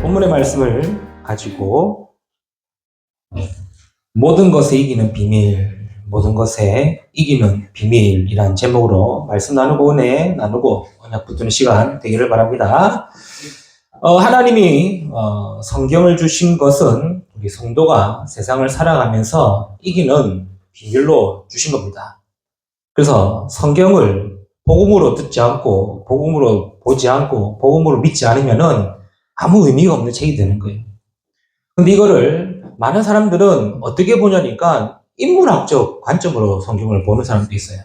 본문의 말씀을 가지고 모든 것에 이기는 비밀, 모든 것에 이기는 비밀이란 제목으로 말씀 나누고 은혜 나누고 언약 붙드는 시간 되기를 바랍니다. 하나님이 성경을 주신 것은 우리 성도가 세상을 살아가면서 이기는 비밀로 주신 겁니다. 그래서 성경을 복음으로 듣지 않고 복음으로 보지 않고 복음으로 믿지 않으면은 아무 의미가 없는 책이 되는 거예요. 근데 이거를 많은 사람들은 어떻게 보냐니까 인문학적 관점으로 성경을 보는 사람도 있어요.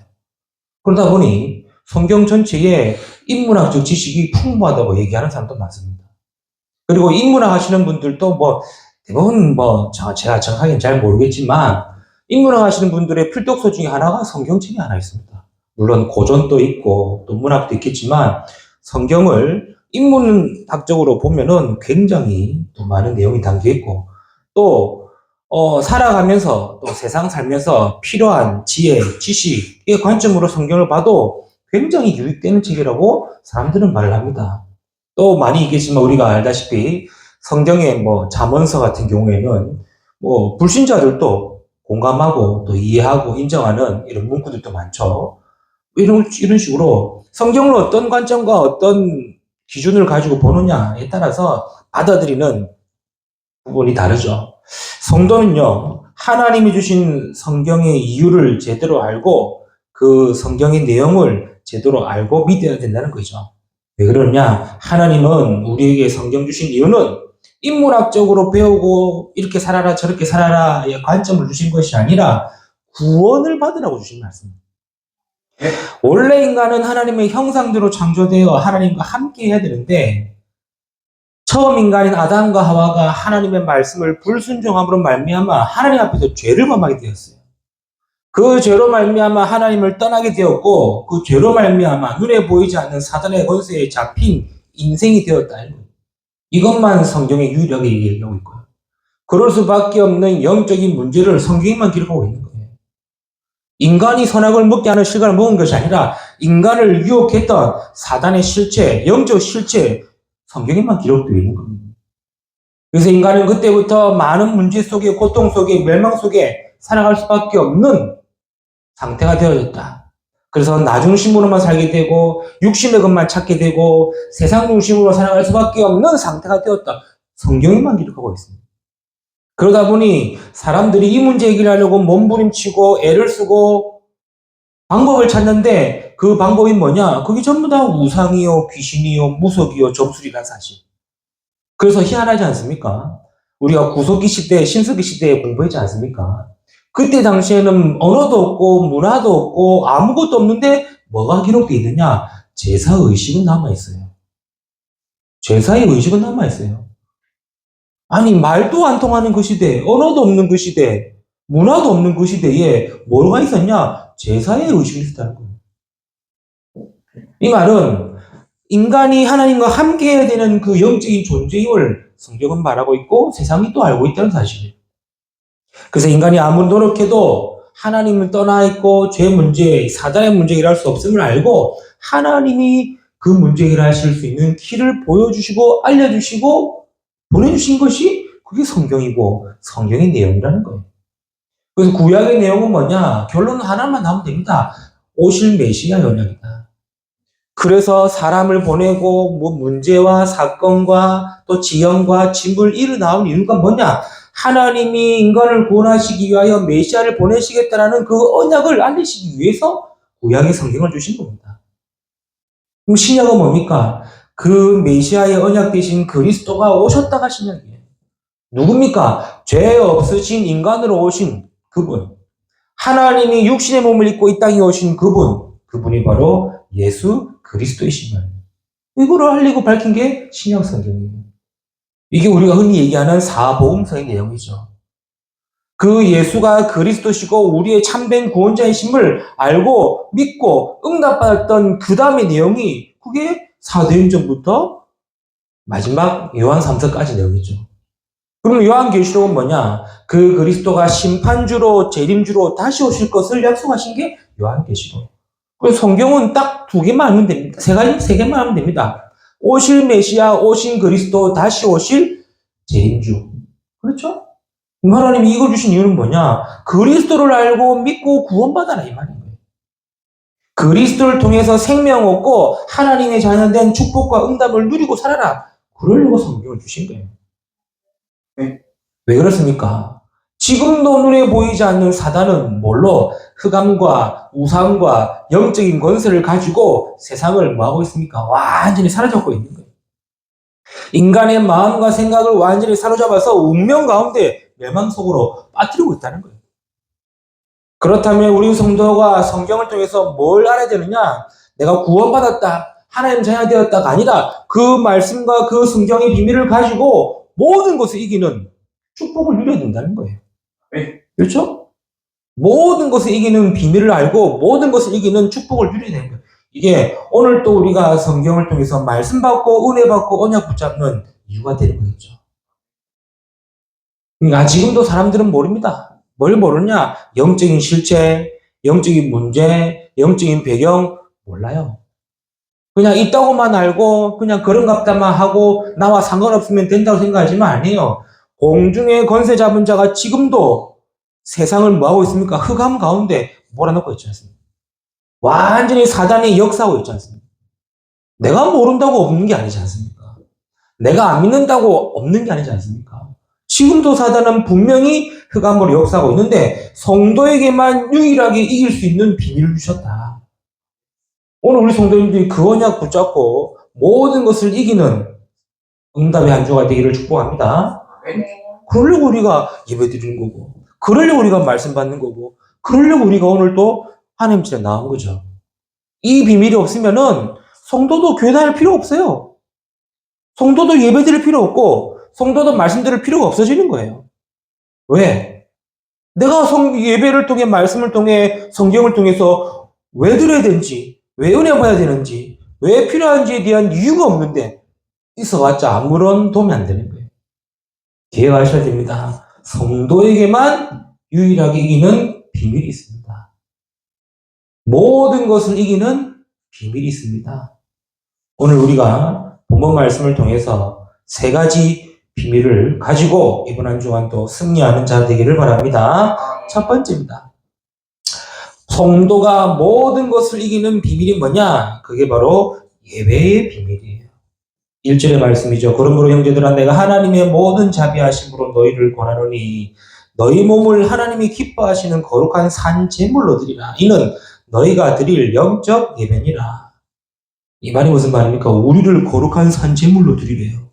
그러다 보니 성경 전체에 인문학적 지식이 풍부하다고 얘기하는 사람도 많습니다. 그리고 인문학 하시는 분들도 대부분 제가 정확하게는 잘 모르겠지만 인문학 하시는 분들의 필독서 중에 하나가 성경책이 하나 있습니다. 물론 고전도 있고 또 문학도 있겠지만 성경을 인문학적으로 보면은 굉장히 또 많은 내용이 담겨 있고 또 살아가면서 또 세상 살면서 필요한 지혜, 지식의 관점으로 성경을 봐도 굉장히 유익되는 책이라고 사람들은 말을 합니다. 또 많이 있겠지만 우리가 알다시피 성경의 잠언서 같은 경우에는 불신자들도 공감하고 또 이해하고 인정하는 이런 문구들도 많죠. 이런 식으로 성경을 어떤 관점과 어떤 기준을 가지고 보느냐에 따라서 받아들이는 부분이 다르죠. 성도는요, 하나님이 주신 성경의 이유를 제대로 알고 그 성경의 내용을 제대로 알고 믿어야 된다는 거죠. 왜 그러냐? 하나님은 우리에게 성경 주신 이유는 인문학적으로 배우고 이렇게 살아라 저렇게 살아라의 관점을 주신 것이 아니라 구원을 받으라고 주신 말씀입니다. 원래 인간은 하나님의 형상대로 창조되어 하나님과 함께 해야 되는데 처음 인간인 아담과 하와가 하나님의 말씀을 불순종함으로 말미암아 하나님 앞에서 죄를 범하게 되었어요. 그 죄로 말미암아 하나님을 떠나게 되었고 그 죄로 말미암아 눈에 보이지 않는 사단의 권세에 잡힌 인생이 되었다. 이것만 성경에 유일하게 얘기하고 있고요. 그럴 수밖에 없는 영적인 문제를 성경에만 기록하고 있는 거예요. 인간이 선악을 먹게 하는 실과를 먹은 것이 아니라 인간을 유혹했던 사단의 실체, 영적 실체, 성경에만 기록되어 있는 겁니다. 그래서 인간은 그때부터 많은 문제 속에, 고통 속에, 멸망 속에 살아갈 수밖에 없는 상태가 되어졌다. 그래서 나 중심으로만 살게 되고 육신의 것만 찾게 되고 세상 중심으로 살아갈 수밖에 없는 상태가 되었다. 성경에만 기록하고 있습니다. 그러다 보니 사람들이 이 문제 해결을 하려고 몸부림치고 애를 쓰고 방법을 찾는데 그 방법이 뭐냐? 그게 전부 다 우상이요, 귀신이요, 무속이요, 점술이란 사실. 그래서 희한하지 않습니까? 우리가 구석기 시대, 신석기 시대에 공부했지 않습니까? 그때 당시에는 언어도 없고 문화도 없고 아무것도 없는데 뭐가 기록되어 있느냐? 제사의식은 남아있어요. 제사의 의식은 남아있어요. 아니 말도 안 통하는 그 시대, 언어도 없는 그 시대, 문화도 없는 그 시대에 뭐가 있었냐? 제사의 의식이 있었다는 거예요. 이 말은 인간이 하나님과 함께 해야 되는 그 영적인 존재임을 성경은 말하고 있고 세상이 또 알고 있다는 사실이에요. 그래서 인간이 아무리 노력해도 하나님을 떠나 있고 죄 문제, 사단의 문제 해결할 수 없음을 알고 하나님이 그 문제 해결하실 수 있는 길을 보여주시고 알려주시고 보내주신 것이 그게 성경이고 성경의 내용이라는 거예요. 그래서 구약의 내용은 뭐냐? 결론은 하나만 나오면 됩니다. 오실 메시아 언약이다. 그래서 사람을 보내고 문제와 사건과 또 지형과 징벌 일을 나온 이유가 뭐냐? 하나님이 인간을 구원하시기 위하여 메시아를 보내시겠다라는 그 언약을 알리시기 위해서 구약의 성경을 주신 겁니다. 그럼 신약은 뭡니까? 그 메시아의 언약 되신 그리스도가 오셨다가 신약이에요. 누굽니까? 죄 없으신 인간으로 오신 그분. 하나님이 육신의 몸을 입고 이 땅에 오신 그분. 그분이 바로 예수 그리스도이신 거예요. 이거를 알리고 밝힌 게 신약 성경이에요. 이게 우리가 흔히 얘기하는 사복음서의 내용이죠. 그 예수가 그리스도시고 우리의 참된 구원자이심을 알고 믿고 응답받았던 그 다음의 내용이 그게 사도행전부터 마지막 요한 3서까지 내용이죠. 그럼 요한계시록은 뭐냐? 그 그리스도가 심판주로 재림주로 다시 오실 것을 약속하신 게 요한계시록. 그래서 성경은 딱 두 개만 하면 됩니다. 세 개만 하면 됩니다. 오실 메시아, 오신 그리스도, 다시 오실 재림주. 그렇죠? 하나님이 이거 주신 이유는 뭐냐? 그리스도를 알고 믿고 구원받아라 이 말인 거예요. 그리스도를 통해서 생명 얻고 하나님의 자녀된 축복과 응답을 누리고 살아라. 그러려고 성경을 주신 거예요. 네. 왜 그렇습니까? 지금도 눈에 보이지 않는 사단은 뭘로? 흑암과 우상과 영적인 권세를 가지고 세상을 뭐하고 있습니까? 완전히 사로잡고 있는 거예요. 인간의 마음과 생각을 완전히 사로잡아서 운명 가운데 멸망 속으로 빠뜨리고 있다는 거예요. 그렇다면 우리 성도가 성경을 통해서 뭘 알아야 되느냐? 내가 구원받았다, 하나님 자녀 되었다가 아니라 그 말씀과 그 성경의 비밀을 가지고 모든 것을 이기는 축복을 누려야 된다는 거예요. 네. 그렇죠? 모든 것을 이기는 비밀을 알고 모든 것을 이기는 축복을 누려야 되는 거예요. 이게 오늘 또 우리가 성경을 통해서 말씀 받고 은혜 받고 언약 붙잡는 이유가 되는 거겠죠. 그러니까 지금도 사람들은 모릅니다. 뭘 모르냐? 영적인 실체, 영적인 문제, 영적인 배경 몰라요. 그냥 있다고만 알고 그냥 그런갑다만 하고 나와 상관없으면 된다고 생각하지만 아니에요. 공중의 권세 잡은 자가 지금도 세상을 뭐하고 있습니까? 흑암 가운데 몰아넣고 있지 않습니까? 완전히 사단이 역사하고 있지 않습니까? 내가 모른다고 없는 게 아니지 않습니까? 내가 안 믿는다고 없는 게 아니지 않습니까? 지금도 사단은 분명히 흑암으로 역사하고 있는데 성도에게만 유일하게 이길 수 있는 비밀을 주셨다. 오늘 우리 성도님들이 그 언약 붙잡고 모든 것을 이기는 응답의 한 주가 되기를 축복합니다. 그러려고 우리가 예배 드리는 거고, 그러려고 우리가 말씀 받는 거고, 그러려고 우리가 오늘 또 하나님 집에 나온 거죠. 이 비밀이 없으면은 성도도 교회 다닐 필요 없어요. 성도도 예배 드릴 필요 없고, 성도도 말씀 드릴 필요가 없어지는 거예요. 왜? 내가 예배를 통해, 말씀을 통해, 성경을 통해서 왜 드려야 되는지, 왜 은혜 받아야 되는지, 왜 필요한지에 대한 이유가 없는데, 있어봤자 아무런 도움이 안 되는 거예요. 기억하셔야 됩니다. 성도에게만 유일하게 이기는 비밀이 있습니다. 모든 것을 이기는 비밀이 있습니다. 오늘 우리가 본문 말씀을 통해서 세 가지 비밀을 가지고 이번 한 주간 또 승리하는 자 되기를 바랍니다. 첫 번째입니다. 성도가 모든 것을 이기는 비밀이 뭐냐? 그게 바로 예배의 비밀이에요. 1절의 말씀이죠. 그러므로 형제들아 내가 하나님의 모든 자비하심으로 너희를 권하노니 너희 몸을 하나님이 기뻐하시는 거룩한 산 제물로 드리라. 이는 너희가 드릴 영적 예배니라. 이 말이 무슨 말입니까? 우리를 거룩한 산 제물로 드리래요.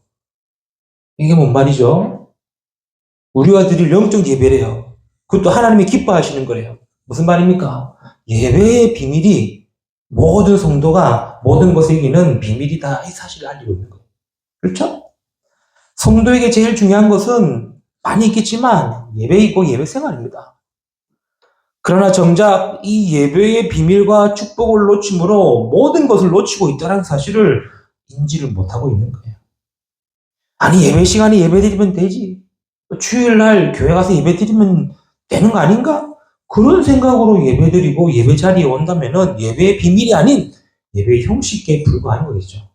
이게 뭔 말이죠? 우리가 드릴 영적 예배래요. 그것도 하나님이 기뻐하시는 거래요. 무슨 말입니까? 예배의 비밀이 모든 성도가 모든 것을 이기는 비밀이다. 이 사실을 알리고 있는 거예요. 그렇죠? 성도에게 제일 중요한 것은 많이 있겠지만 예배이고 예배 생활입니다. 그러나 정작 이 예배의 비밀과 축복을 놓침으로 모든 것을 놓치고 있다는 사실을 인지를 못하고 있는 거예요. 아니 예배 시간에 예배 드리면 되지. 주일날 교회 가서 예배 드리면 되는 거 아닌가? 그런 생각으로 예배 드리고 예배 자리에 온다면은 예배의 비밀이 아닌 예배의 형식에 불과한 거겠죠.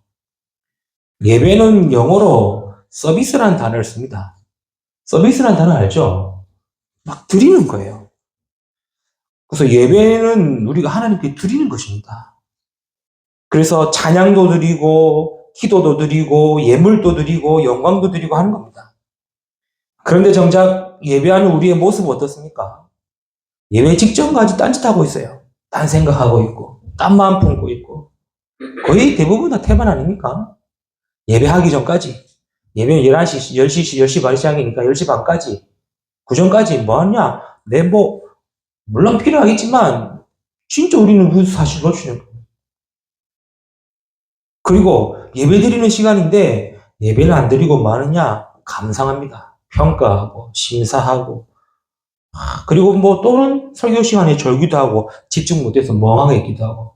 예배는 영어로 서비스라는 단어를 씁니다. 서비스라는 단어 알죠? 막 드리는 거예요. 그래서 예배는 우리가 하나님께 드리는 것입니다. 그래서 찬양도 드리고 기도도 드리고 예물도 드리고 영광도 드리고 하는 겁니다. 그런데 정작 예배하는 우리의 모습은 어떻습니까? 예배 직전까지 딴짓하고 있어요. 딴 생각하고 있고 딴 마음 품고 있고 거의 대부분 다 태반 아닙니까? 예배하기 전까지 예배는 11시, 10시, 10시 반 시작이니까 10시 반까지 그 전까지 뭐 하냐? 물론 필요하겠지만 진짜 우리는 그 사실 놓치는 거예요. 그리고 예배 드리는 시간인데 예배를 안 드리고 뭐 하느냐? 감상합니다. 평가하고 심사하고 그리고 뭐 또는 설교 시간에 졸기도 하고 집중 못해서 멍하게 있기도 하고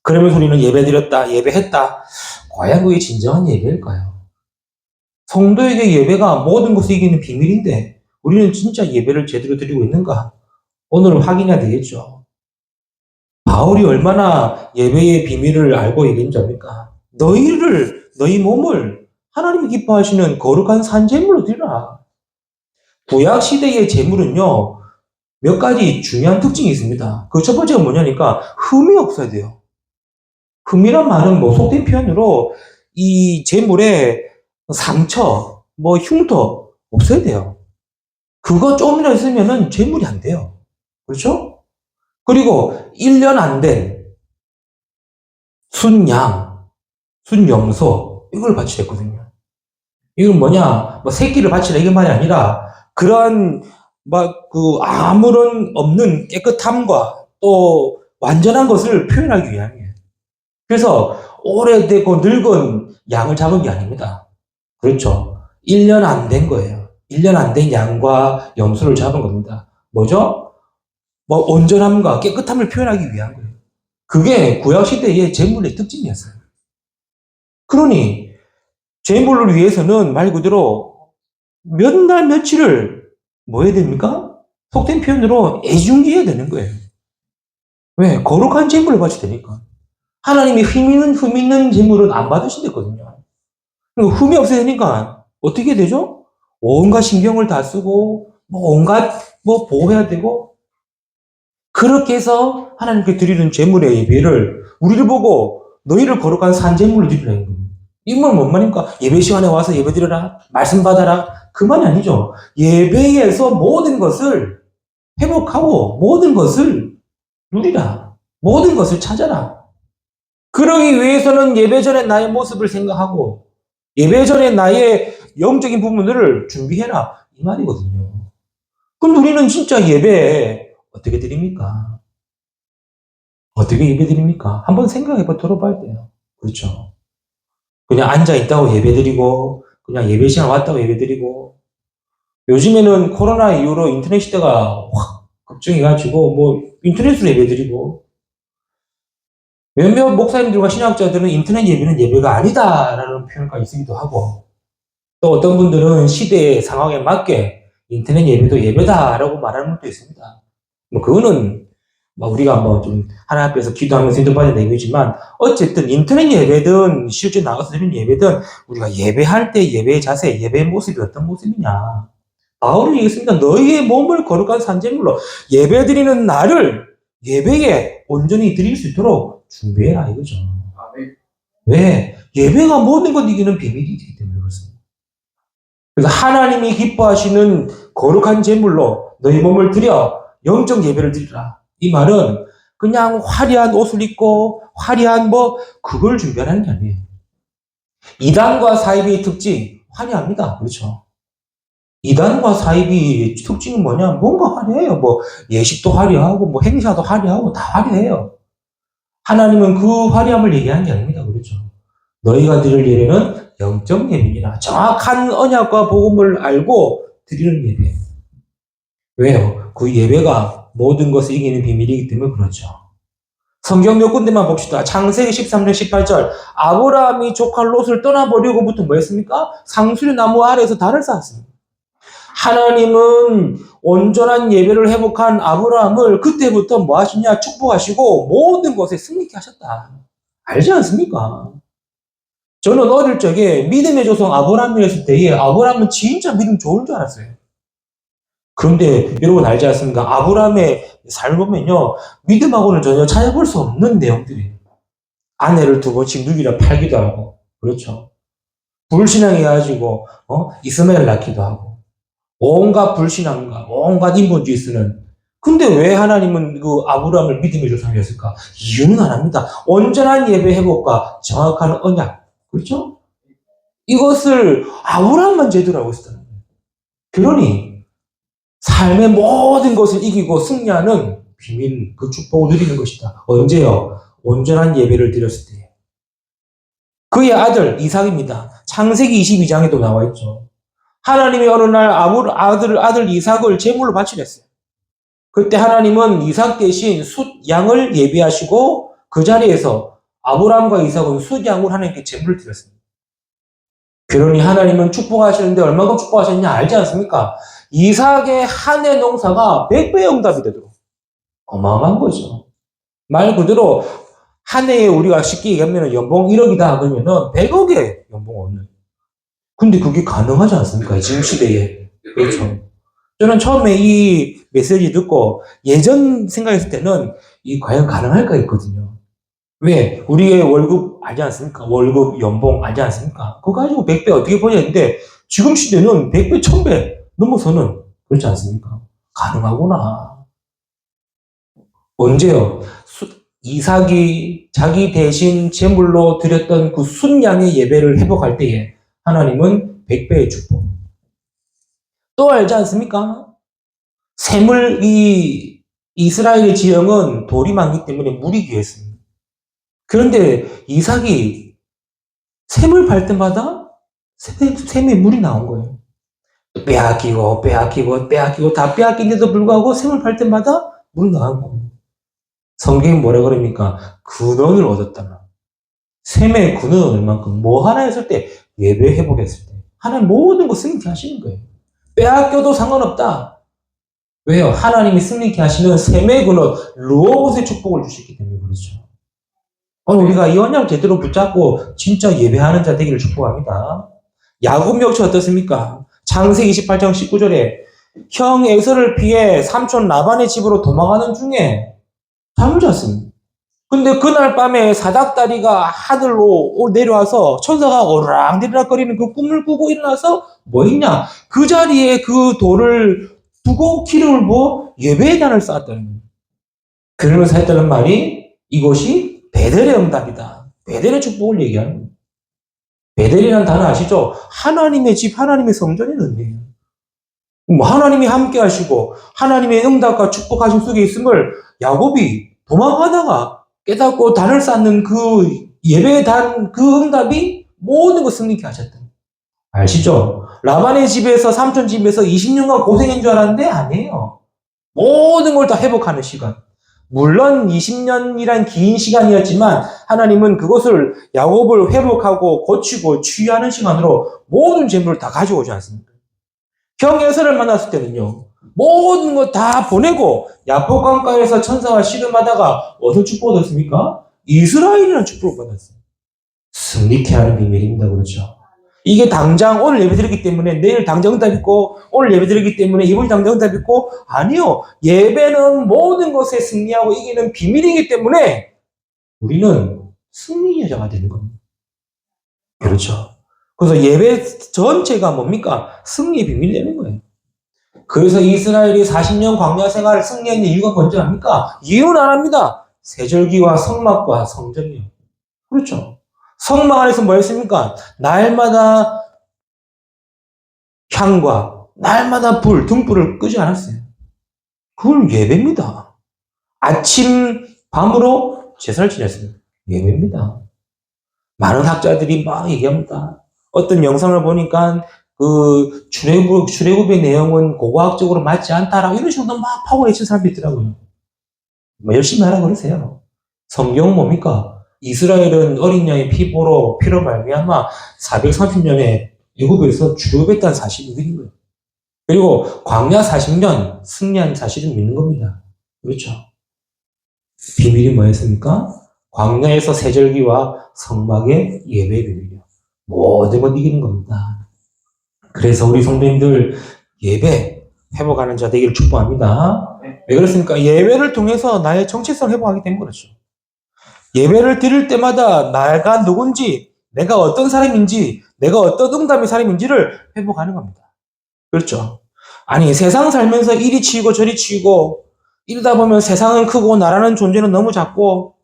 그러면서 우리는 예배 드렸다, 예배했다. 과연 그게 진정한 예배일까요? 성도에게 예배가 모든 것을 이기는 비밀인데 우리는 진짜 예배를 제대로 드리고 있는가? 오늘 확인해야 되겠죠. 바울이 얼마나 예배의 비밀을 알고 얘기한 자입니까? 너희 몸을 하나님이 기뻐하시는 거룩한 산제물로 드리라. 구약 시대의 제물은요, 몇 가지 중요한 특징이 있습니다. 그 첫 번째가 뭐냐니까 흠이 없어야 돼요. 흠이란 말은 뭐 속된 표현으로 이 제물에 상처, 뭐 흉터 없어야 돼요. 그거 좀이라도 있으면은 제물이 안 돼요. 그렇죠? 그리고 1년 안 된 순양, 순염소 이걸 바치라 했거든요. 이건 뭐냐? 뭐 새끼를 바치라 이게 말이 아니라 그러한 막 그 아무런 없는 깨끗함과 또 완전한 것을 표현하기 위함이에요. 그래서 오래되고 늙은 양을 잡은 게 아닙니다. 그렇죠. 1년 안 된 거예요. 1년 안 된 양과 염소를 잡은 겁니다. 뭐죠? 뭐 온전함과 깨끗함을 표현하기 위한 거예요. 그게 구약시대의 제물의 특징이었어요. 그러니 제물을 위해서는 말 그대로 몇 날 며칠을 뭐 해야 됩니까? 속된 표현으로 애중지해야 되는 거예요. 왜? 거룩한 제물을 바쳐야 되니까. 하나님이 흠 있는 제물은 안 받으신댔거든요. 흠이 없어야 되니까 어떻게 되죠? 온갖 신경을 다 쓰고 뭐 온갖 뭐 보호해야 되고 그렇게 해서 하나님께 드리는 제물의 예배를 우리를 보고 너희를 거룩한 산제물로 드리라는 겁니다. 이건 뭔 말입니까? 예배 시간에 와서 예배 드려라, 말씀 받아라, 그 말이 아니죠. 예배에서 모든 것을 회복하고 모든 것을 누리라, 모든 것을 찾아라. 그러기 위해서는 예배 전에 나의 모습을 생각하고 예배 전에 나의 영적인 부분들을 준비해라 이 말이거든요. 그럼 우리는 진짜 예배에 어떻게 드립니까? 어떻게 예배 드립니까? 한번 생각해봐 들어봐야 돼요. 그렇죠. 그냥 앉아있다고 예배 드리고 그냥 예배 시간 왔다고 예배 드리고 요즘에는 코로나 이후로 인터넷 시대가 확 급증해가지고 뭐 인터넷으로 예배 드리고 몇몇 목사님들과 신학자들은 인터넷 예배는 예배가 아니다라는 표현까지 쓰기도 하고 또 어떤 분들은 시대의 상황에 맞게 인터넷 예배도 예배다라고 말하는 분도 있습니다. 뭐 그거는 뭐 우리가 뭐 좀 하나님 앞에서 기도하면서 인도받는 얘기지만 어쨌든 인터넷 예배든 실제 나가서 드리는 예배든 우리가 예배할 때 예배의 자세, 예배의 모습이 어떤 모습이냐. 바울이 얘기했습니다. 너희의 몸을 거룩한 산제물로 예배드리는 날을 예배에 온전히 드릴 수 있도록 준비해라 이거죠. 왜? 예배가 모든 것 이기는 비밀이기 때문에 그렇습니다. 그래서 하나님이 기뻐하시는 거룩한 제물로 너희 몸을 드려 영적 예배를 드리라. 이 말은 그냥 화려한 옷을 입고 화려한 뭐 그걸 준비하는 게 아니에요. 이단과 사이비의 특징 화려합니다. 그렇죠. 이단과 사이비의 특징은 뭐냐? 뭔가 화려해요. 뭐 예식도 화려하고 뭐 행사도 화려하고 다 화려해요. 하나님은 그 화려함을 얘기하는 게 아닙니다. 그렇죠. 너희가 드릴 예배는 영적 예배이라. 정확한 언약과 복음을 알고 드리는 예배. 왜요? 그 예배가 모든 것을 이기는 비밀이기 때문에 그렇죠. 성경 몇 군데만 봅시다. 창세기 13장 18절. 아브라함이 조카 롯을 떠나버리고부터 뭐 했습니까? 상수리 나무 아래에서 달을 쌓았습니다. 하나님은 온전한 예배를 회복한 아브라함을 그때부터 뭐 하시냐? 축복하시고 모든 것에 승리케 하셨다. 알지 않습니까? 저는 어릴 적에 믿음의 조상 아브라함이었을 때에 아브라함은 진짜 믿음 좋은 줄 알았어요. 그런데 여러분 알지 않습니까? 아브라함의 삶을 보면요. 믿음하고는 전혀 찾아볼 수 없는 내용들이에요. 아내를 2번씩 누기라 팔기도 하고 그렇죠. 불신앙해가지고 이스마엘 낳기도 하고 온갖 불신앙과 온갖 인본주의 쓰는 근데 왜 하나님은 그 아브라함을 믿음의 조상이었을까? 이유는 안 합니다. 온전한 예배 회복과 정확한 언약 그렇죠? 이것을 아브라함만 제대로 하고 있었다는 거예요. 그러니 삶의 모든 것을 이기고 승리하는 비밀, 그 축복을 누리는 것이다. 언제요? 온전한 예배를 드렸을 때. 그의 아들 이삭입니다. 창세기 22장에도 나와 있죠. 하나님이 어느 날 아들 이삭을 제물로 바치랬어요. 그때 하나님은 이삭 대신 숫양을 예비하시고 그 자리에서 아브라함과 이삭은 숫양을 하나님께 제물을 드렸습니다. 그러니 하나님은 축복하시는데 얼마큼 축복하셨냐 알지 않습니까? 이삭의 한 해 농사가 100배 응답이 되도록 어마어마한 거죠. 말 그대로 한 해에 우리가 쉽게 얘기하면 연봉 1억이다 그러면은 100억의 연봉 얻는. 근데 그게 가능하지 않습니까? 지금 시대에. 그렇죠. 저는 처음에 이 메시지 듣고 예전 생각했을 때는 이 과연 가능할까 했거든요. 왜? 우리의 월급 알지 않습니까? 월급, 연봉 알지 않습니까? 그거 가지고 100배 어떻게 버냐 했는데 지금 시대는 100배, 1000배 넘어서는 그렇지 않습니까? 가능하구나. 언제요? 이삭이 자기 대신 제물로 드렸던 그 순양의 예배를 회복할 때에 하나님은 100배의 축복. 또 알지 않습니까? 이 이스라엘의 지형은 돌이 많기 때문에 물이 귀했습니다. 그런데 이삭이 샘을 밟을 때마다 샘에 물이 나온 거예요. 빼앗기고 다 빼앗긴데도 불구하고 샘을 밟을 때마다 물이 나온 거예요. 성경이 뭐라 그럽니까? 근원을 얻었다. 샘의 근원을 얻을 만큼 뭐 하나 했을 때 예배 회복했을 때 하나님 모든 거 승리케 하시는 거예요. 빼앗겨도 상관없다. 왜요? 하나님이 승리케 하시는 샘의 근원, 루오봇의 축복을 주셨기 때문에 그렇죠. 오늘 우리가 이 언약을 제대로 붙잡고 진짜 예배하는 자 되기를 축복합니다. 야곱 역시 어떻습니까? 창세기 28장 19절에 형 에서를 피해 삼촌 라반의 집으로 도망가는 중에 잠을 잤습니다. 근데 그날 밤에 사닥다리가 하늘로 내려와서 천사가 오르락내리락거리는 그 꿈을 꾸고 일어나서 뭐 했냐? 그 자리에 그 돌을 두고 기름을 부어 예배의 단을 쌓았다는 거예요. 그러면서 했다는 말이 이것이 베델의 응답이다. 베델의 축복을 얘기하는 거예요. 베델이라는 단어 아시죠? 하나님의 집, 하나님의 성전의 의미예요. 하나님이 함께 하시고 하나님의 응답과 축복하심 속에 있음을 야곱이 도망가다가 깨닫고 단을 쌓는 그 예배의 단, 그 응답이 모든 것 승리케 하셨다. 아시죠? 라반의 집에서 삼촌 집에서 20년간 고생인 줄 알았는데 아니에요. 모든 걸 다 회복하는 시간. 물론 20년이란 긴 시간이었지만 하나님은 그것을 야곱을 회복하고 고치고 치유하는 시간으로 모든 재물을 다 가져오지 않습니까? 형 에서를 만났을 때는요. 모든 거 다 보내고 야복강가에서 천사와 씨름하다가 어떤 축복을 얻었습니까? 이스라엘이라는 축복을 받았어요. 승리케 하는 비밀입니다. 그렇죠? 이게 당장 오늘 예배드리기 때문에 내일 당장 응답 있고 오늘 예배드리기 때문에 이번 당장 응답 있고 아니요. 예배는 모든 것에 승리하고 이기는 비밀이기 때문에 우리는 승리 여자가 되는 겁니다. 그렇죠? 그래서 예배 전체가 뭡니까? 승리의 비밀이 되는 거예요. 그래서 이스라엘이 40년 광야 생활을 승리한 이유가 뭔지 압니까? 이유는 안 합니다. 세절기와 성막과 성전이요. 그렇죠. 성막 안에서 뭐 했습니까? 날마다 향과 날마다 등불을 끄지 않았어요. 그건 예배입니다. 아침, 밤으로 제사를 지냈습니다. 예배입니다. 많은 학자들이 막 얘기합니다. 어떤 영상을 보니까 그 출애굽의 내용은 고고학적으로 맞지 않다라고 이런 식으로 막 파고 외친 사람들이 있더라고요. 뭐 열심히 하라 그러세요. 성경은 뭡니까? 이스라엘은 어린 양의 피로 말미암아 430년에 애굽에서 출애굽했다는 사실을 믿는 거예요. 그리고 광야 40년 승리한 사실을 믿는 겁니다. 그렇죠? 비밀이 뭐였습니까? 광야에서 세절기와 성막의 예배 비밀이요. 모든 걸 이기는 겁니다. 그래서 우리 성도님들 예배 회복하는 자 되기를 축복합니다. 왜 그렇습니까? 예배를 통해서 나의 정체성을 회복하기 때문에 그렇죠. 예배를 드릴 때마다 내가 누군지, 내가 어떤 사람인지, 내가 어떤 응답의 사람인지를 회복하는 겁니다. 그렇죠? 아니 세상 살면서 이리 치이고 저리 치이고 이러다 보면 세상은 크고 나라는 존재는 너무 작고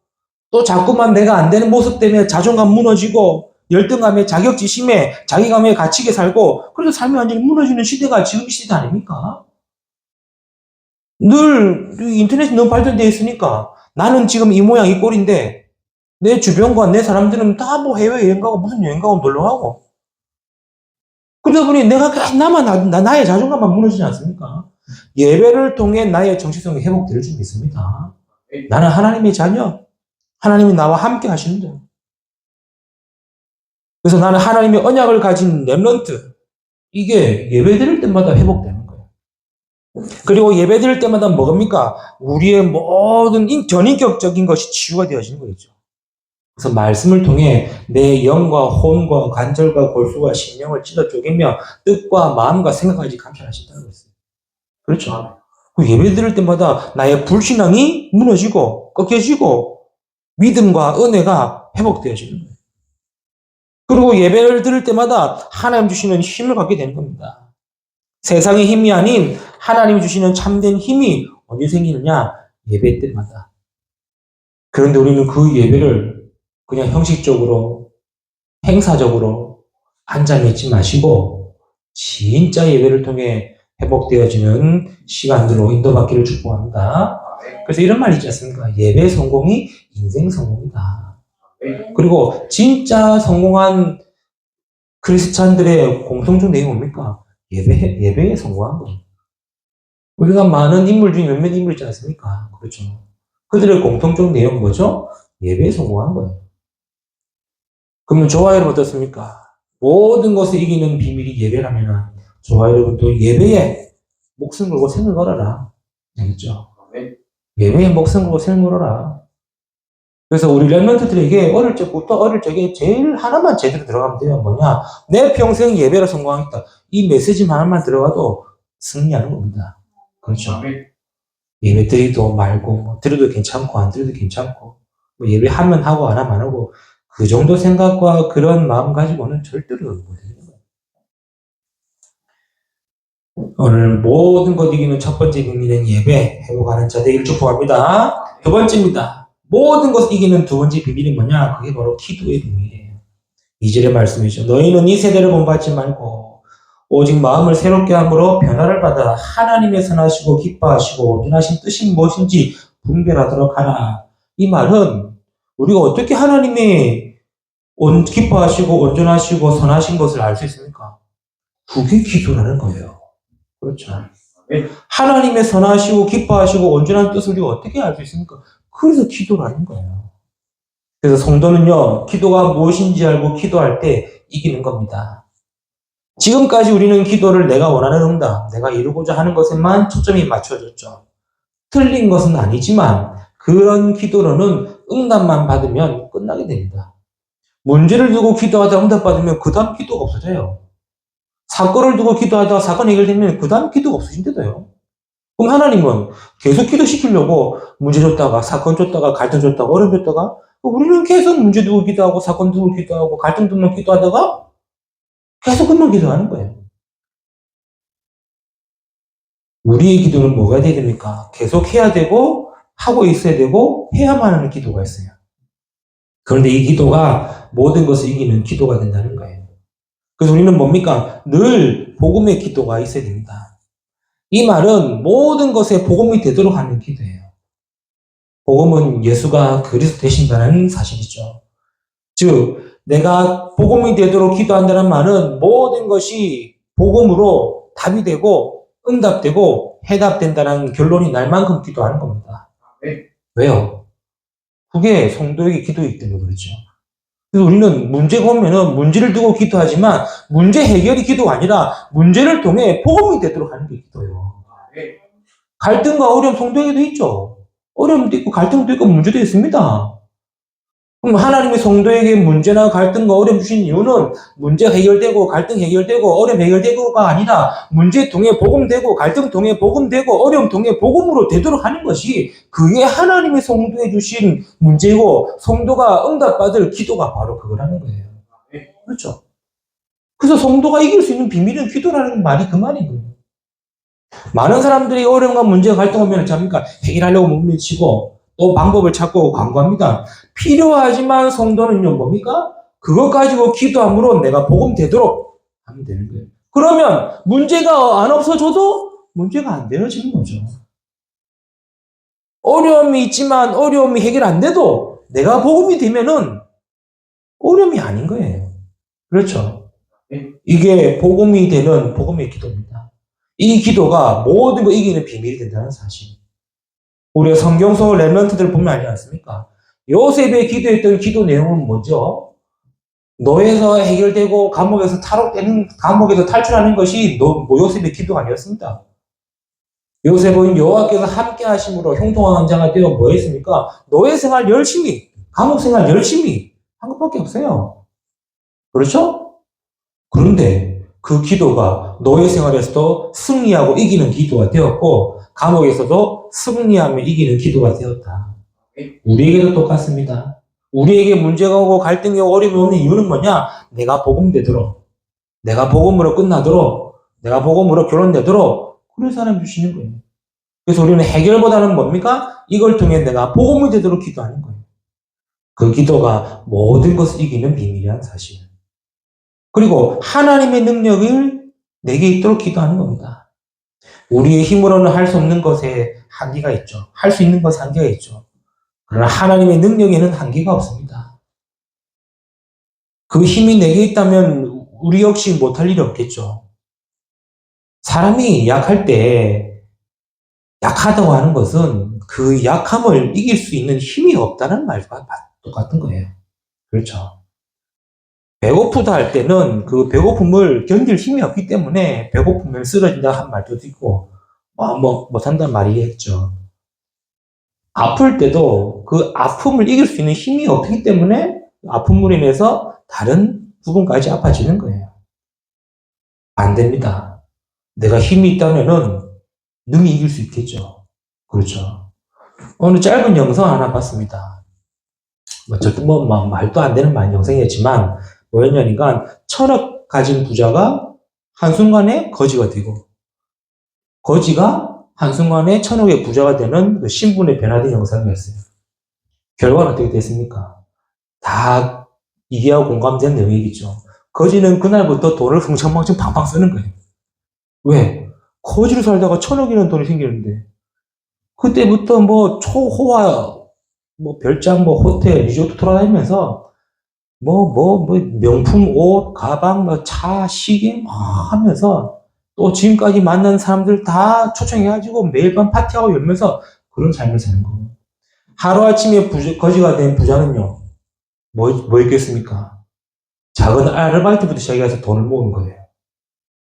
또 자꾸만 내가 안 되는 모습 때문에 자존감 무너지고 열등감에 자격지심에 자기감에 갇히게 살고 그래서 삶이 완전히 무너지는 시대가 지금 시대 아닙니까? 늘 인터넷이 너무 발달되어 있으니까 나는 지금 이 모양 이 꼴인데 내 주변과 내 사람들은 다 뭐 해외여행 가고 무슨 여행 가고 놀러 가고 그러다 보니 내가 나의 자존감만 무너지지 않습니까? 예배를 통해 나의 정체성이 회복될 줄 믿습니다. 나는 하나님의 자녀, 하나님이 나와 함께 하시는데 그래서 나는 하나님의 언약을 가진 렘넌트 이게 예배드릴 때마다 회복되는 거예요. 그리고 예배드릴 때마다 뭡니까? 우리의 모든 전인격적인 것이 치유가 되어지는 거죠. 그래서 말씀을 통해 내 영과 혼과 관절과 골수와 심령을 찢어 쪼개며 뜻과 마음과 생각까지 감찰하신다고 했어요. 그렇죠. 그 예배 드릴 때마다 나의 불신앙이 무너지고 꺾여지고 믿음과 은혜가 회복되어지는 거예요. 그리고 예배를 드릴 때마다 하나님 주시는 힘을 갖게 되는 겁니다. 세상의 힘이 아닌 하나님이 주시는 참된 힘이 언제 생기느냐? 예배 때마다. 그런데 우리는 그 예배를 그냥 형식적으로, 행사적으로 앉아 있지 마시고 진짜 예배를 통해 회복되어지는 시간들로 인도받기를 축복합니다. 그래서 이런 말이 있지 않습니까? 예배 성공이 인생 성공이다. 그리고 진짜 성공한 크리스찬들의 공통적 내용이 뭡니까? 예배에 성공한 거예요. 우리가 많은 인물 중에 몇몇 인물 있지 않습니까? 그렇죠. 그들의 공통적 내용은 뭐죠? 예배에 성공한 거예요. 그러면 저와 여러분 어떻습니까? 모든 것을 이기는 비밀이 예배라면 저와 여러분도 예배에 목숨 걸고 생을 걸어라. 알겠죠? 예배에 목숨 걸고 생을 걸어라. 그래서 우리 랩런트들에게 어릴 적에 제일 하나만 제대로 들어가면 돼요. 뭐냐? 내 평생 예배로 성공하겠다. 이 메시지 하나만 들어가도 승리하는 겁니다. 그렇죠? 예배 드리도 말고, 뭐 드려도 괜찮고, 안 드려도 괜찮고, 뭐 예배하면 하고, 안 하면 안 하고, 그 정도 생각과 그런 마음 가지고는 절대로 못해요. 오늘 모든 것 이기는 첫 번째 비밀은 예배, 회복하는 자 되기를 축복합니다. 두 번째입니다. 모든 것을 이기는 두 번째 비밀이 뭐냐? 그게 바로 기도의 비밀이에요. 2절의 말씀이죠. 너희는 이 세대를 본받지 말고 오직 마음을 새롭게 함으로 변화를 받아 하나님의 선하시고 기뻐하시고 온전하신 뜻이 무엇인지 분별하도록 하라. 이 말은 우리가 어떻게 하나님의 기뻐하시고 온전하시고 선하신 것을 알 수 있습니까? 그게 기도라는 거예요. 그렇죠. 하나님의 선하시고 기뻐하시고 온전한 뜻을 우리가 어떻게 알 수 있습니까? 그래서 기도라는 거예요. 그래서 성도는요, 기도가 무엇인지 알고 기도할 때 이기는 겁니다. 지금까지 우리는 기도를 내가 원하는 응답, 내가 이루고자 하는 것에만 초점이 맞춰졌죠. 틀린 것은 아니지만 그런 기도로는 응답만 받으면 끝나게 됩니다. 문제를 두고 기도하다 응답받으면 그 다음 기도가 없어져요. 사건을 두고 기도하다가 사건 해결되면 그 다음 기도가 없어진대요. 그럼 하나님은 계속 기도시키려고 문제 줬다가 사건 줬다가 갈등 줬다가 어려움 줬다가 우리는 계속 문제 두고 기도하고 사건 두고 기도하고 갈등 두고 기도하다가 계속 그만 기도하는 거예요. 우리의 기도는 뭐가 돼야 됩니까? 계속 해야 되고 하고 있어야 되고 해야만 하는 기도가 있어요. 그런데 이 기도가 모든 것을 이기는 기도가 된다는 거예요. 그래서 우리는 뭡니까? 늘 복음의 기도가 있어야 됩니다. 이 말은 모든 것에 복음이 되도록 하는 기도예요. 복음은 예수가 그리스도 되신다는 사실이죠. 즉, 내가 복음이 되도록 기도한다는 말은 모든 것이 복음으로 답이 되고 응답되고 해답된다는 결론이 날 만큼 기도하는 겁니다. 왜요? 그게 성도에게 기도이기 때문에 그렇죠. 그래서 우리는 문제가 오면은 문제를 두고 기도하지만 문제 해결이 기도가 아니라 문제를 통해 복음이 되도록 하는 게 기도예요. 갈등과 어려움 성도에게도 있죠. 어려움도 있고 갈등도 있고 문제도 있습니다. 그럼 하나님이 성도에게 문제나 갈등과 어려움 주신 이유는 문제 해결되고 갈등 해결되고 어려움 해결되고가 아니라 문제 통해 복음되고 갈등 통해 복음되고 어려움 통해 복음으로 되도록 하는 것이 그게 하나님이 성도에 주신 문제고 성도가 응답받을 기도가 바로 그거라는 거예요. 그렇죠? 그래서 성도가 이길 수 있는 비밀은 기도라는 말이 그 말인 거예요. 많은 사람들이 어려움과 문제와 갈등 오면 잡니까? 해결하려고 몸부림치고 또 방법을 찾고 강구합니다. 필요하지만 성도는요, 뭡니까? 그것 가지고 기도함으로 내가 복음 되도록 하면 되는 거예요. 그러면 문제가 안 없어져도 문제가 안 되어지는 거죠. 어려움이 있지만 어려움이 해결 안 돼도 내가 복음이 되면은 어려움이 아닌 거예요. 그렇죠? 이게 복음이 되는 복음의 기도입니다. 이 기도가 모든 걸 이기는 비밀이 된다는 사실. 우리가 성경 속 렘넌트들 보면 알지 않습니까? 요셉의 기도했던 기도 내용은 뭐죠? 노예에서 해결되고 감옥에서 탈출하는 것이 요셉의 기도가 아니었습니다. 요셉은 여호와께서 함께 하심으로 형통한 왕자가 되어 뭐 했습니까? 노예 생활 열심히 감옥 생활 열심히 한 것밖에 없어요. 그렇죠? 그런데 그 기도가 노예 생활에서도 승리하고 이기는 기도가 되었고 감옥에서도 승리하며 이기는 기도가 되었다. 우리에게도 똑같습니다. 우리에게 문제가 오고 갈등이 오고 어려움이 오는 이유는 뭐냐? 내가 복음되도록, 내가 복음으로 끝나도록, 내가 복음으로 결혼되도록 그래서 하나님 주시는 거예요. 그래서 우리는 해결보다는 뭡니까? 이걸 통해 내가 복음이 되도록 기도하는 거예요. 그 기도가 모든 것을 이기는 비밀이라는 사실. 그리고 하나님의 능력을 내게 있도록 기도하는 겁니다. 우리의 힘으로는 할 수 없는 것에 한계가 있죠. 할 수 있는 것에 한계가 있죠. 그러나 하나님의 능력에는 한계가 없습니다. 그 힘이 내게 있다면 우리 역시 못할 일이 없겠죠. 사람이 약할 때 약하다고 하는 것은 그 약함을 이길 수 있는 힘이 없다는 말과 똑같은 거예요. 그렇죠. 배고프다 할 때는 그 배고픔을 견딜 힘이 없기 때문에 배고프면 쓰러진다 한 말도 있고 못한다는 말이 했죠. 아플 때도 그 아픔을 이길 수 있는 힘이 없기 때문에 아픔으로 인해서 다른 부분까지 아파지는 거예요. 안 됩니다. 내가 힘이 있다면은 능히 이길 수 있겠죠. 그렇죠. 오늘 짧은 영상 하나 봤습니다. 절대 말도 안 되는 영상이었지만 뭐였냐니까 1,000억 가진 부자가 한순간에 거지가 되고 거지가 한순간에 1,000억의 부자가 되는 그 신분의 변화된 영상이었어요. 결과는 어떻게 됐습니까? 다 이해하고 공감된 내용이겠죠. 거지는 그날부터 돈을 흥청망청 팡팡 쓰는 거예요. 왜? 거지로 살다가 1,000억이라는 돈이 생기는데 그때부터 초호화 별장 호텔 리조트 돌아다니면서 명품 옷, 가방, 차, 시계 하면서 또 지금까지 만난 사람들 다 초청해가지고 매일 밤 파티하고 열면서 그런 삶을 사는 거예요. 하루아침에 거지가 된 부자는요, 뭐 있겠습니까? 작은 아르바이트부터 시작해서 돈을 모은 거예요.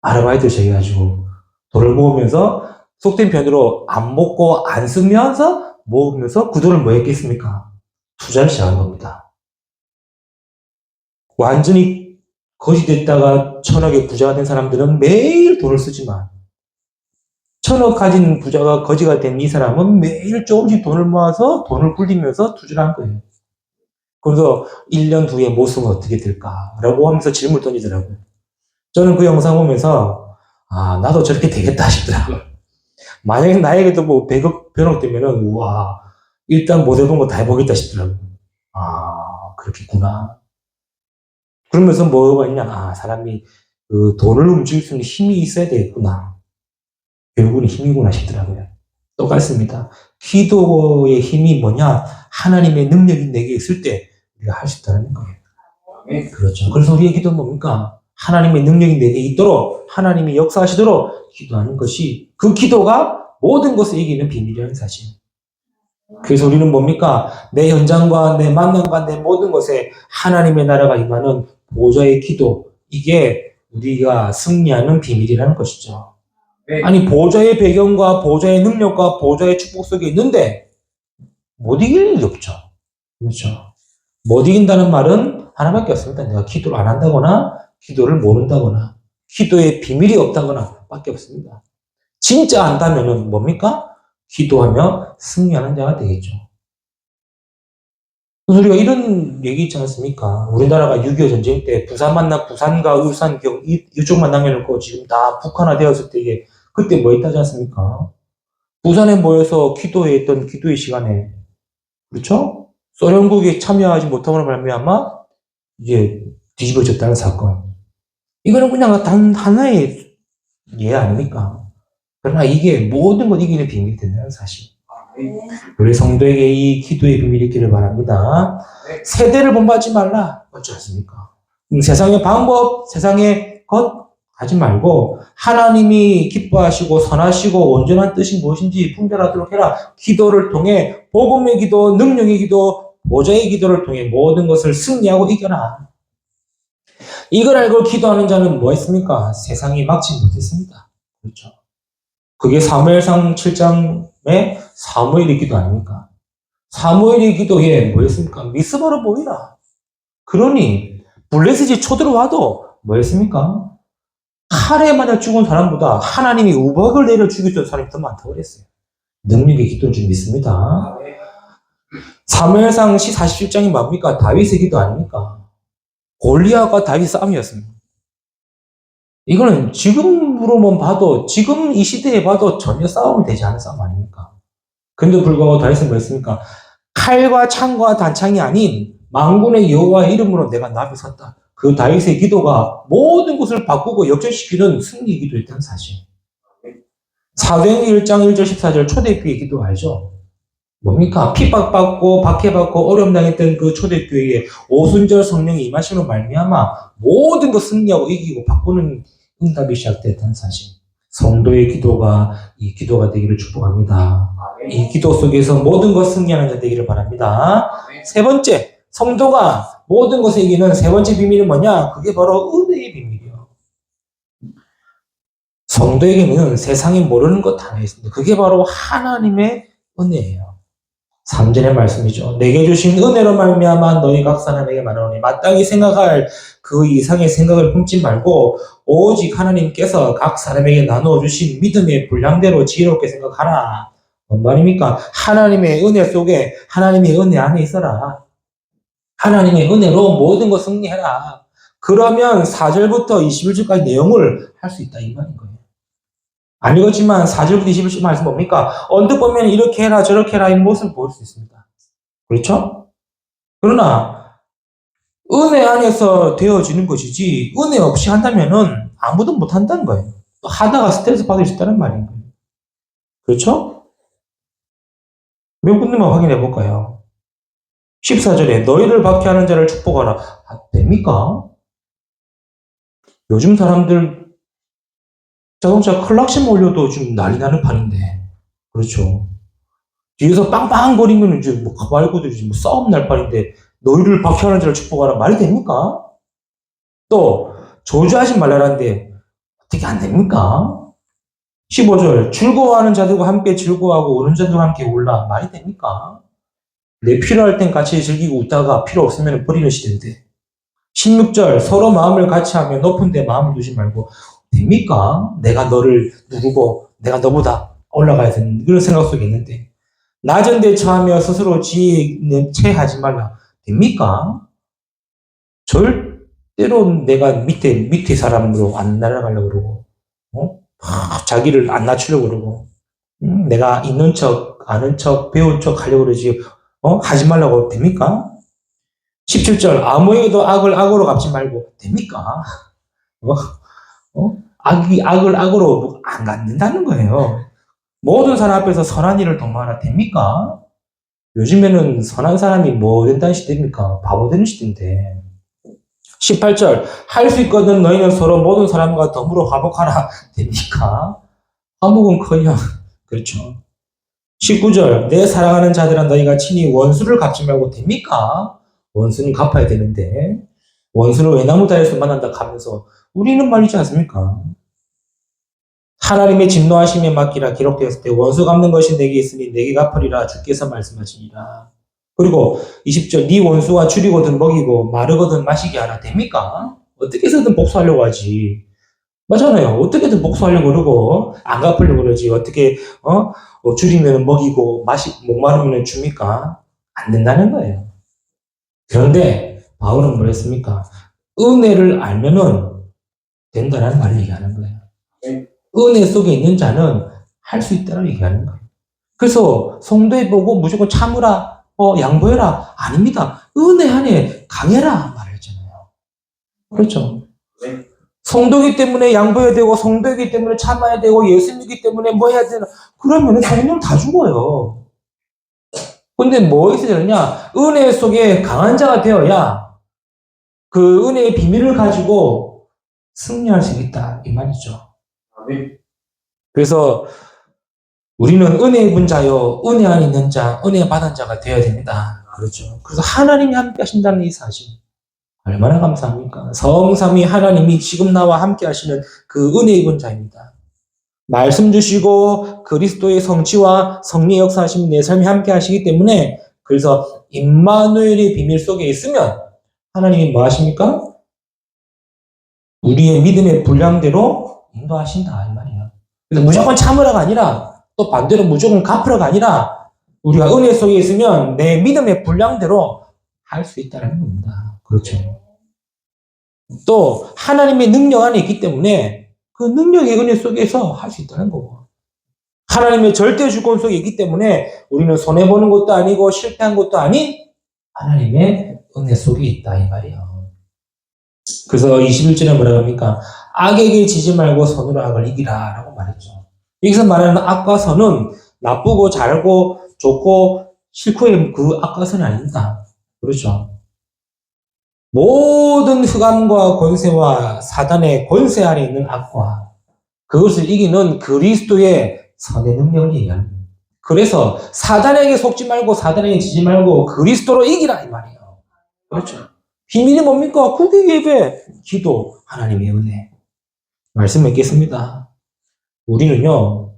아르바이트를 시작해가지고 돈을 모으면서 속된 편으로 안 먹고 안 쓰면서 모으면서 그 돈을 뭐 했겠습니까? 투자를 시작한 겁니다. 완전히 거지 됐다가 1,000억의 부자가 된 사람들은 매일 돈을 쓰지만 1,000억 가진 부자가 거지가 된 이 사람은 매일 조금씩 돈을 모아서 돈을 굴리면서 투자를 한 거예요. 그래서 1년 뒤에 못 쓰면 어떻게 될까라고 하면서 질문을 던지더라고요. 저는 그 영상 보면서 나도 저렇게 되겠다 싶더라고요. 만약에 나에게도 100억 변억 되면은 우와 일단 못 해본 거 다 해보겠다 싶더라고요. 그렇겠구나. 그러면서 뭐가 있냐 사람이 그 돈을 움직일 수 있는 힘이 있어야 되겠구나. 결국은 힘이구나 싶더라고요. 똑같습니다. 기도의 힘이 뭐냐? 하나님의 능력이 내게 있을 때 우리가 할 수 있다는 거예요. 네, 그렇죠. 그래서 우리의 기도는 뭡니까? 하나님의 능력이 내게 있도록 하나님이 역사하시도록 기도하는 것이 그 기도가 모든 것을 이기는 비밀이라는 사실. 그래서 우리는 뭡니까? 내 현장과 내 만남과 내 모든 것에 하나님의 나라가 임하는 보좌의 기도, 이게 우리가 승리하는 비밀이라는 것이죠. 아니 보좌의 배경과 보좌의 능력과 보좌의 축복 속에 있는데 못 이길 일이 없죠. 그렇죠. 못 이긴다는 말은 하나밖에 없습니다. 내가 기도를 안 한다거나 기도를 모른다거나 기도에 비밀이 없다거나 밖에 없습니다. 진짜 안다면은 뭡니까? 기도하며 승리하는 자가 되겠죠. 그래서 우리가 이런 얘기 있지 않습니까? 우리나라가 6.25 전쟁 때 부산과 울산 이쪽만 남겨놓고 지금 다 북한화 되었을 때 이게 그때 뭐 있다지 않습니까? 부산에 모여서 기도했던 기도의 시간에 그렇죠? 소련국에 참여하지 못함으로 말미암아 이제 뒤집어졌다는 사건. 이거는 그냥 단 하나의 예 아닙니까? 그러나 이게 모든 것 이기는 비밀이 된다는 사실. 우리 성도에게 이 기도의 비밀이 있기를 바랍니다. 세대를 본받지 말라. 어찌 않습니까? 세상의 방법, 세상의 것 하지 말고 하나님이 기뻐하시고 선하시고 온전한 뜻이 무엇인지 분별하도록 해라. 기도를 통해 복음의 기도, 능력의 기도, 보좌의 기도를 통해 모든 것을 승리하고 이겨라. 이걸 알고 기도하는 자는 뭐 했습니까? 세상이 막지 못했습니다. 그렇죠. 그게 사무엘상 7장의 사무엘의 기도 아닙니까? 사무엘의 기도에 뭐였습니까? 미스바로 보이라. 그러니 블레셋이 쳐들어와도 뭐였습니까? 칼에 맞아 죽은 사람보다 하나님이 우박을 내려 죽였던 사람이 더 많다고 그랬어요. 능력의 기도인 줄 믿습니다. 사무엘상 시 47장이 뭡니까? 다윗의 기도 아닙니까? 골리앗과 다윗 싸움이었습니다. 이거는 지금으로만 봐도, 지금 이 시대에 봐도 전혀 싸움이 되지 않은 싸움 아닙니까? 근데 불구하고 다윗은 뭐였습니까? 칼과 창과 단창이 아닌 만군의 여호와의 이름으로 내가 나를 섰다. 그 다윗의 기도가 모든 것을 바꾸고 역전시키는 승리 기도였다는 사실. 사도행전 1장 1절 14절 초대교회 기도 알죠? 뭡니까? 핍박받고 박해받고 어려움 당했던 그 초대교회에 오순절 성령이 임하심으로 말미암아 모든 것 승리하고 이기고 바꾸는 응답이 시작됐다는 사실. 성도의 기도가 이 기도가 되기를 축복합니다. 이 기도 속에서 모든 것 승리하는 자 되기를 바랍니다. 세 번째, 성도가 모든 것을 이기는 세 번째 비밀은 뭐냐? 그게 바로 은혜의 비밀이에요. 성도에게는 세상에 모르는 것 하나 있습니다. 그게 바로 하나님의 은혜예요. 3절의 말씀이죠. 내게 주신 은혜로 말미암아 너희 각 사람에게 말하노니 마땅히 생각할 그 이상의 생각을 품지 말고 오직 하나님께서 각 사람에게 나누어 주신 믿음의 분량대로 지혜롭게 생각하라. 뭔 말입니까? 하나님의 은혜 속에 하나님의 은혜 안에 있어라. 하나님의 은혜로 모든 것 승리해라. 그러면 4절부터 21절까지 내용을 할 수 있다 이 말인 거예요. 안 읽었지만 4절부터 21절 말씀 뭡니까? 언뜻 보면 이렇게 해라 저렇게 해라 이 모습을 보일 수 있습니다. 그렇죠? 그러나 은혜 안에서 되어지는 것이지 은혜 없이 한다면은 아무도 못 한다는 거예요. 하다가 스트레스 받을 수 있다는 말인 거예요. 그렇죠? 몇 군데만 확인해 볼까요? 14절에 너희를 박해하는 자를 축복하라. 됩니까? 요즘 사람들 자동차 클락션 올려도 지금 난리 나는 판인데, 그렇죠. 뒤에서 빵빵거리면 이제 뭐 가발고도 이제 뭐 싸움 날 판인데, 너희를 박해하는 자를 축복하라. 말이 됩니까? 또, 저주하지 말라는데, 어떻게 안 됩니까? 15절, 즐거워하는 자들과 함께 즐거워하고 우는 자들과 함께 울라. 말이 됩니까? 내 필요할 땐 같이 즐기고 웃다가 필요 없으면 버리는 시대인데. 16절, 서로 마음을 같이 하며 높은 데 마음을 두지 말고, 됩니까? 내가 너를 누르고 내가 너보다 올라가야 되는 그런 생각 속에 있는데 낮은 데 처하며 스스로 지혜에 체하지 말라. 됩니까? 절대로 내가 밑에 사람으로 안 날아가려고 그러고 자기를 안 낮추려고 그러고 내가 있는 척 아는 척 배운 척 하려고 그러지 하지 말라고 됩니까? 17절 아무에게도 악을 악으로 갚지 말고 됩니까? 악이 악을 악으로 안 갚는다는 거예요. 모든 사람 앞에서 선한 일을 도모하라. 됩니까? 요즘에는 선한 사람이 뭐 된다는 시대입니까? 바보 되는 시대인데. 18절 할 수 있거든 너희는 서로 모든 사람과 더불어 화목하라. 됩니까? 화목은커녕 그렇죠. 19절 내 사랑하는 자들아 너희가 친히 원수를 갚지 말고 됩니까? 원수는 갚아야 되는데 원수를 외나무 다리에서 만난다 하면서 우리는 말이지 않습니까? 하나님의 진노하심에 맡기라 기록되었을 때 원수 갚는 것이 내게 있으니 내게 갚으리라 주께서 말씀하시니라. 그리고 20절 네 원수가 줄이거든 먹이고 마르거든 마시게 하라. 됩니까? 어떻게 해서든 복수하려고 하지. 맞잖아요. 어떻게든 복수하려고 그러고 안 갚으려고 그러지. 어떻게 줄이면 먹이고 목마르면 줍니까? 안 된다는 거예요. 그런데 바울은 뭐랬습니까? 은혜를 알면은 된다는 말을 얘기하는 거예요. 은혜 속에 있는 자는 할 수 있다고 얘기하는 거예요. 그래서 성도에 보고 무조건 참으라, 양보해라. 아닙니다. 은혜 안에 강해라 말했잖아요. 그렇죠. 성도이기 때문에 양보해야 되고 성도이기 때문에 참아야 되고 예수님이기 때문에 뭐 해야 되나. 그러면 성도는 다 죽어요. 근데 뭐 있어야 되느냐? 은혜 속에 강한 자가 되어야 그 은혜의 비밀을 가지고 승리할 수 있다 이 말이죠. 그래서 우리는 은혜 입은 자요, 은혜 안에 있는 자, 은혜 받은 자가 되어야 됩니다. 그렇죠. 그래서 하나님이 함께 하신다는 이 사실. 얼마나 감사합니까? 성삼위 하나님이 지금 나와 함께 하시는 그 은혜 입은 자입니다. 말씀 주시고 그리스도의 성취와 성리의 역사하심이 내 삶에 함께 하시기 때문에 그래서 임마누엘의 비밀 속에 있으면 하나님이 뭐 하십니까? 우리의 믿음의 분량대로 인도하신다 이 말이에요. 그래서 무조건 참으라가 아니라 또 반대로 무조건 갚으라가 아니라 우리가 은혜 속에 있으면 내 믿음의 분량대로 할 수 있다는 겁니다. 그렇죠. 또 하나님의 능력 안에 있기 때문에 그 능력의 은혜 속에서 할 수 있다는 거고, 하나님의 절대 주권 속에 있기 때문에 우리는 손해보는 것도 아니고 실패한 것도 아닌 하나님의 은혜 속에 있다 이 말이에요. 그래서 21절에 뭐라고 합니까? 악에게 지지 말고 선으로 악을 이기라 라고 말했죠. 여기서 말하는 악과 선은 나쁘고 잘고 좋고 싫고의 그 악과 선이 아닙니다. 그렇죠. 모든 흑암과 권세와 사단의 권세 아래 있는 악과 그것을 이기는 그리스도의 선의 능력을 얘기합니다. 그래서 사단에게 속지 말고 사단에게 지지 말고 그리스도로 이기라 이 말이에요. 그렇죠. 비밀이 뭡니까? 국외 예배, 기도, 하나님의 은혜. 말씀 맺겠습니다. 우리는요,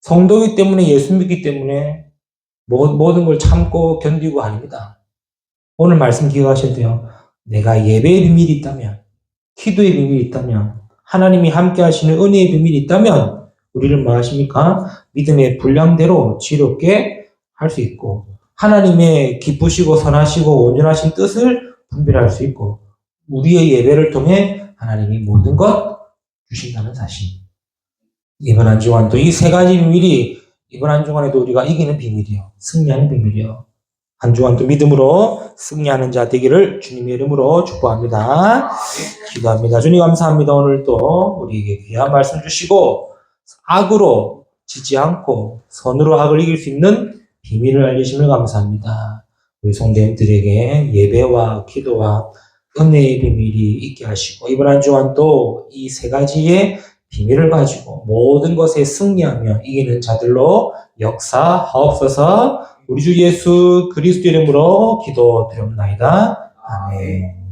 성도이기 때문에 예수 믿기 때문에 모든 걸 참고 견디고 아닙니다. 오늘 말씀 기억하셔야 돼요. 내가 예배의 비밀이 있다면, 기도의 비밀이 있다면, 하나님이 함께 하시는 은혜의 비밀이 있다면, 우리를 뭐 하십니까? 믿음의 분량대로 지혜롭게 할 수 있고, 하나님의 기쁘시고 선하시고 온전하신 뜻을 분별할 수 있고, 우리의 예배를 통해 하나님이 모든 것 주신다는 사실. 이번 한 주간도 이 세 가지 비밀이 이번 한 주간에도 우리가 이기는 비밀이요. 승리하는 비밀이요. 한 주간도 믿음으로 승리하는 자 되기를 주님의 이름으로 축복합니다. 기도합니다. 주님 감사합니다. 오늘 또 우리에게 귀한 말씀 주시고 악으로 지지 않고 선으로 악을 이길 수 있는 비밀을 알려주심을 감사합니다. 우리 성도님들에게 예배와 기도와 은혜의 비밀이 있게 하시고 이번 한 주간 또 이 세 가지의 비밀을 가지고 모든 것에 승리하며 이기는 자들로 역사하옵소서. 우리 주 예수 그리스도 이름으로 기도드립니다. 아멘.